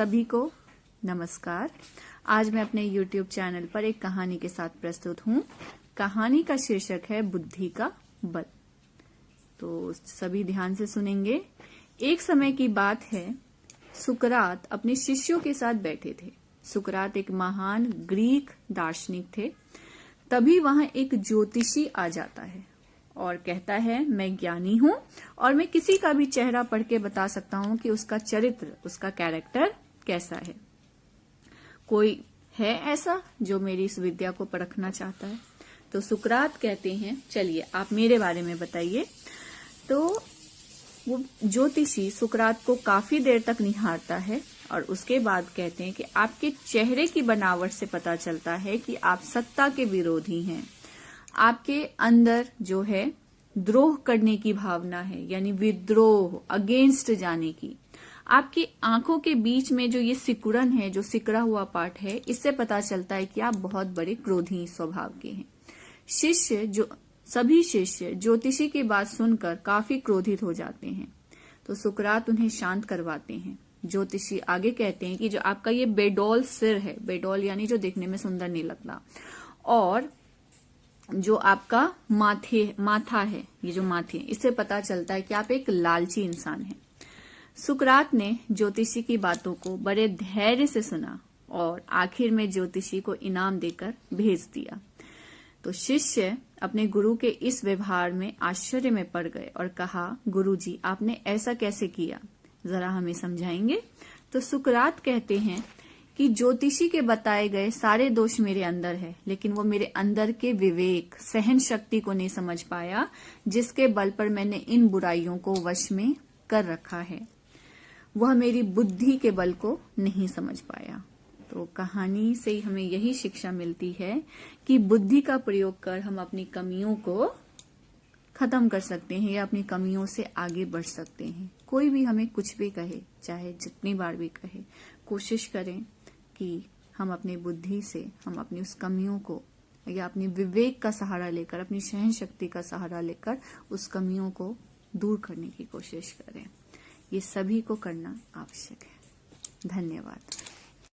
सभी को नमस्कार। आज मैं अपने YouTube चैनल पर एक कहानी के साथ प्रस्तुत हूँ। कहानी का शीर्षक है बुद्धि का बल। तो सभी ध्यान से सुनेंगे। एक समय की बात है, सुकरात अपने शिष्यों के साथ बैठे थे। सुकरात एक महान ग्रीक दार्शनिक थे। तभी वहां एक ज्योतिषी आ जाता है और कहता है, मैं ज्ञानी हूं और मैं किसी का भी चेहरा पढ़ के बता सकता हूं कि उसका चरित्र, उसका कैरेक्टर कैसा है। कोई है ऐसा जो मेरी इस विद्या को परखना चाहता है? तो सुकरात कहते हैं, चलिए आप मेरे बारे में बताइए। तो वो ज्योतिषी सुकरात को काफी देर तक निहारता है और उसके बाद कहते हैं कि आपके चेहरे की बनावट से पता चलता है कि आप सत्ता के विरोधी हैं। आपके अंदर जो है द्रोह करने की भावना है, यानी विद्रोह, अगेंस्ट जाने की। आपकी आंखों के बीच में जो ये सिकुड़न है, जो सिकड़ा हुआ पार्ट है, इससे पता चलता है कि आप बहुत बड़े क्रोधी स्वभाव के हैं। सभी शिष्य ज्योतिषी की बात सुनकर काफी क्रोधित हो जाते हैं। तो सुकरात उन्हें शांत करवाते हैं। ज्योतिषी आगे कहते हैं कि जो आपका ये बेडौल सिर है, बेडौल यानी जो देखने में सुंदर नहीं लगता, और जो आपका माथा है, ये जो माथे, इससे पता चलता है कि आप एक लालची इंसान हैं। सुकरात ने ज्योतिषी की बातों को बड़े धैर्य से सुना और आखिर में ज्योतिषी को इनाम देकर भेज दिया। तो शिष्य अपने गुरु के इस व्यवहार में आश्चर्य में पड़ गए और कहा, गुरुजी, आपने ऐसा कैसे किया, जरा हमें समझाएंगे? तो सुकरात कहते हैं कि ज्योतिषी के बताए गए सारे दोष मेरे अंदर है, लेकिन वो मेरे अंदर के विवेक, सहन शक्ति को नहीं समझ पाया, जिसके बल पर मैंने इन बुराइयों को वश में कर रखा है। वह मेरी बुद्धि के बल को नहीं समझ पाया। तो कहानी से हमें यही शिक्षा मिलती है कि बुद्धि का प्रयोग कर हम अपनी कमियों को खत्म कर सकते हैं या अपनी कमियों से आगे बढ़ सकते हैं। कोई भी हमें कुछ भी कहे, चाहे जितनी बार भी कहे, कोशिश करें कि हम अपनी बुद्धि से, हम अपनी उस कमियों को या अपने विवेक का सहारा लेकर, अपनी सहन शक्ति का सहारा लेकर उस कमियों को दूर करने की कोशिश करें। ये सभी को करना आवश्यक है। धन्यवाद।